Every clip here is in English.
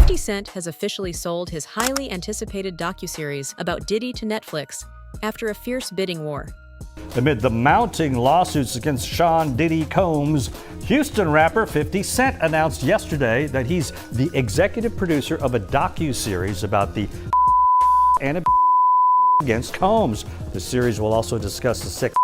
50 Cent has officially sold his highly anticipated docuseries about Diddy to Netflix after a fierce bidding war. Amid the mounting lawsuits against Sean Diddy Combs, Houston rapper 50 Cent announced yesterday that he's the executive producer of a docu-series about the and against Combs. The series will also discuss the sex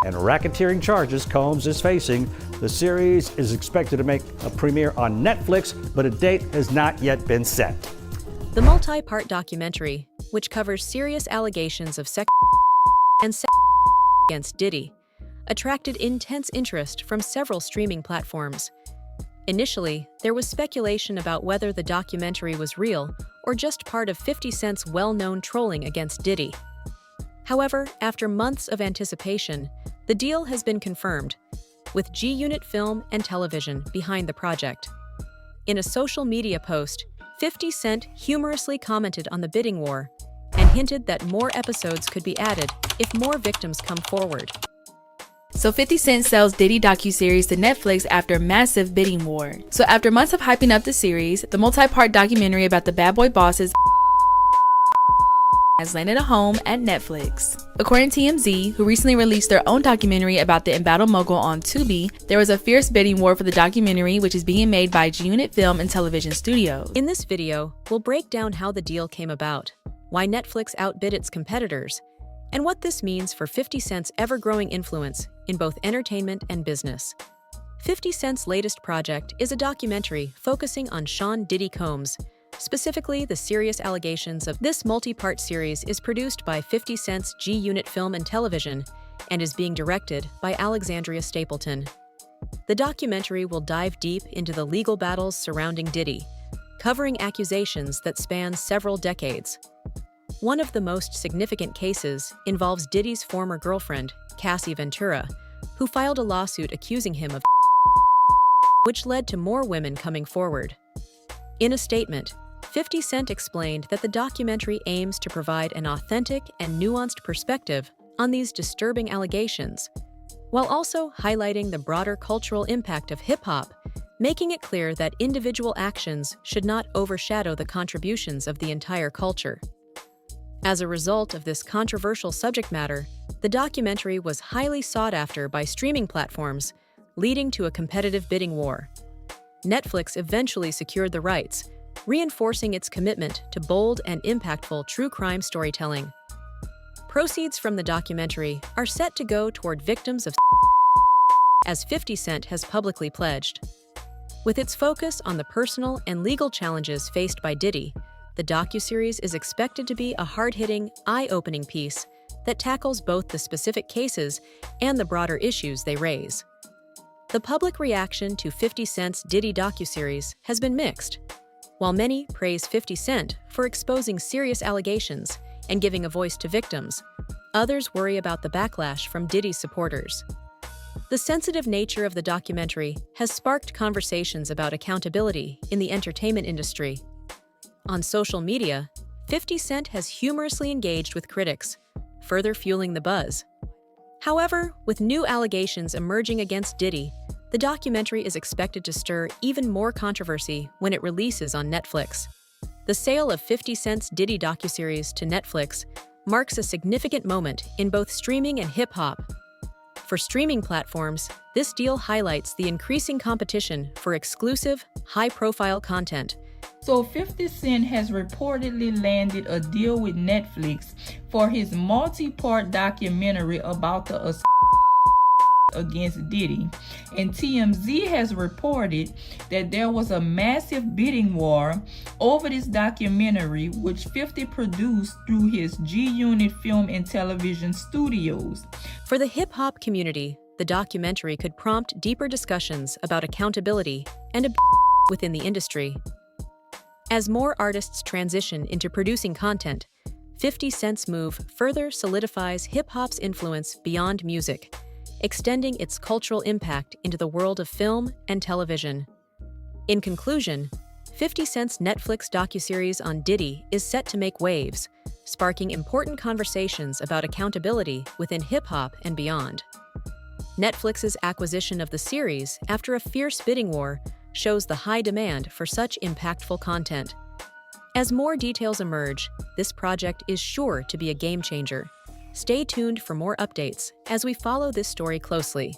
and racketeering charges Combs is facing. The series is expected to make a premiere on Netflix, but a date has not yet been set. The multi-part documentary, which covers serious allegations of sex and sex against Diddy, attracted intense interest from several streaming platforms. Initially, there was speculation about whether the documentary was real or just part of 50 Cent's well-known trolling against Diddy. However, after months of anticipation, the deal has been confirmed, with G-Unit Film and Television behind the project. In a social media post, 50 Cent humorously commented on the bidding war and hinted that more episodes could be added if more victims come forward. So 50 Cent sells Diddy Docuseries to Netflix after a massive bidding war. So after months of hyping up the series, the multi-part documentary about the bad boy bosses has landed a home at Netflix. According to TMZ, who recently released their own documentary about the embattled mogul on Tubi, there was a fierce bidding war for the documentary, which is being made by G-Unit Film and Television Studios. In this video, we'll break down how the deal came about, why Netflix outbid its competitors, and what this means for 50 Cent's ever-growing influence in both entertainment and business. 50 Cent's latest project is a documentary focusing on Sean Diddy Combs. Specifically, the serious allegations of this multi-part series is produced by 50 Cent's G-Unit Film and Television and is being directed by Alexandria Stapleton. The documentary will dive deep into the legal battles surrounding Diddy, covering accusations that span several decades. One of the most significant cases involves Diddy's former girlfriend, Cassie Ventura, who filed a lawsuit accusing him of which led to more women coming forward. In a statement, 50 Cent explained that the documentary aims to provide an authentic and nuanced perspective on these disturbing allegations, while also highlighting the broader cultural impact of hip-hop, making it clear that individual actions should not overshadow the contributions of the entire culture. As a result of this controversial subject matter, the documentary was highly sought after by streaming platforms, leading to a competitive bidding war. Netflix eventually secured the rights, reinforcing its commitment to bold and impactful true crime storytelling. Proceeds from the documentary are set to go toward victims of as 50 Cent has publicly pledged. With its focus on the personal and legal challenges faced by Diddy, the docuseries is expected to be a hard-hitting, eye-opening piece that tackles both the specific cases and the broader issues they raise. The public reaction to 50 Cent's Diddy docuseries has been mixed. While many praise 50 Cent for exposing serious allegations and giving a voice to victims, others worry about the backlash from Diddy's supporters. The sensitive nature of the documentary has sparked conversations about accountability in the entertainment industry. On social media, 50 Cent has humorously engaged with critics, further fueling the buzz. However, with new allegations emerging against Diddy, the documentary is expected to stir even more controversy when it releases on Netflix. The sale of 50 Cent's Diddy docuseries to Netflix marks a significant moment in both streaming and hip-hop. For streaming platforms, this deal highlights the increasing competition for exclusive, high-profile content. So 50 Cent has reportedly landed a deal with Netflix for his multi-part documentary about the against Diddy, and TMZ has reported that there was a massive bidding war over this documentary, which 50 produced through his G-Unit Film and Television Studios. For the hip-hop community, the documentary could prompt deeper discussions about accountability and within the industry. As more artists transition into producing content, 50 Cent's move further solidifies hip-hop's influence beyond music, extending its cultural impact into the world of film and television. In conclusion, 50 Cent's Netflix docuseries on Diddy is set to make waves, sparking important conversations about accountability within hip-hop and beyond. Netflix's acquisition of the series after a fierce bidding war shows the high demand for such impactful content. As more details emerge, this project is sure to be a game changer. Stay tuned for more updates as we follow this story closely.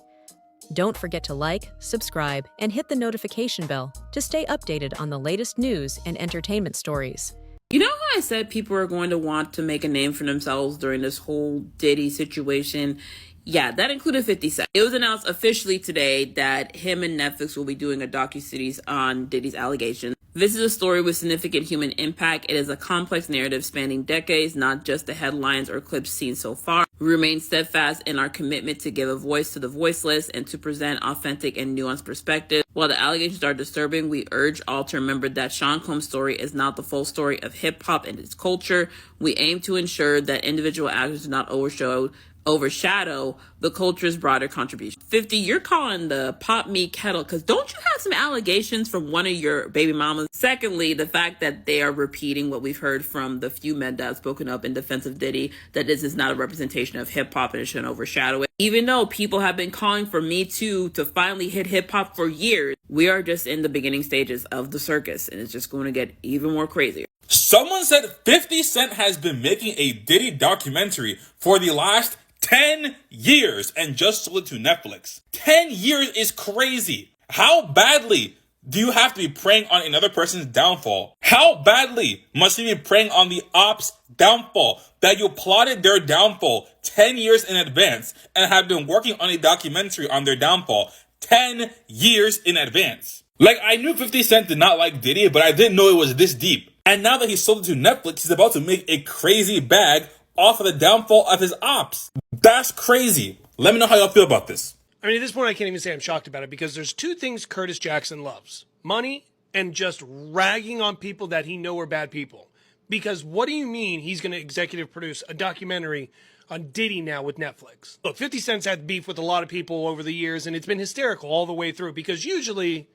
Don't forget to like, subscribe, and hit the notification bell to stay updated on the latest news and entertainment stories. You know how I said people are going to want to make a name for themselves during this whole Diddy situation? Yeah, that included 50 Cent. It was announced officially today that him and Netflix will be doing a docu-series on Diddy's allegations. This is a story with significant human impact. It is a complex narrative spanning decades, not just the headlines or clips seen so far. We remain steadfast in our commitment to give a voice to the voiceless and to present authentic and nuanced perspectives. While the allegations are disturbing, we urge all to remember that Sean Combs' story is not the full story of hip-hop and its culture. We aim to ensure that individual actors do not overshadow the culture's broader contribution. 50, you're calling the pot me kettle because don't you have some allegations from one of your baby mamas? Secondly, the fact that they are repeating what we've heard from the few men that have spoken up in defense of Diddy, that this is not a representation of hip-hop and it shouldn't overshadow it. Even though people have been calling for Me Too to finally hit hip-hop for years, we are just in the beginning stages of the circus and it's just going to get even more crazy. Someone said 50 Cent has been making a Diddy documentary for the last 10 years and just sold it to Netflix. 10 years is crazy. How badly do you have to be preying on another person's downfall? How badly must you be preying on the op's downfall that you plotted their downfall 10 years in advance and have been working on a documentary on their downfall 10 years in advance? Like, I knew 50 Cent did not like Diddy, but I didn't know it was this deep. And now that he sold it to Netflix, he's about to make a crazy bag off of the downfall of his ops. That's crazy. Let me know how y'all feel about this. I mean, at this point, I can't even say I'm shocked about it because there's two things Curtis Jackson loves: money and just ragging on people that he know are bad people. Because what do you mean he's going to executive produce a documentary on Diddy now with Netflix? Look, 50 Cent's had beef with a lot of people over the years, and it's been hysterical all the way through because usually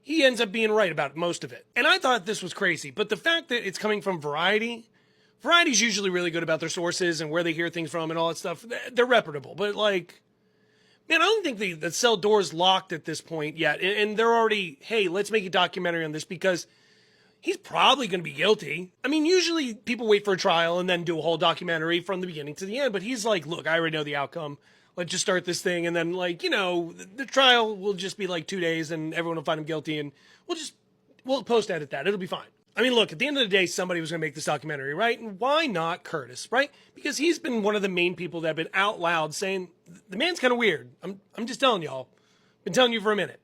he ends up being right about most of it. And I thought this was crazy, but the fact that it's coming from Variety's usually really good about their sources and where they hear things from and all that stuff. They're reputable. But, like, man, I don't think the cell door's locked at this point yet. And they're already, hey, let's make a documentary on this because he's probably going to be guilty. I mean, usually people wait for a trial and then do a whole documentary from the beginning to the end. But he's like, look, I already know the outcome. Let's just start this thing. And then, like, you know, the trial will just be like 2 days and everyone will find him guilty. And we'll post-edit that. It'll be fine. I mean, look, at the end of the day, somebody was going to make this documentary, right? And why not Curtis, right? Because he's been one of the main people that have been out loud saying, the man's kind of weird. I'm just telling y'all. Been telling you for a minute.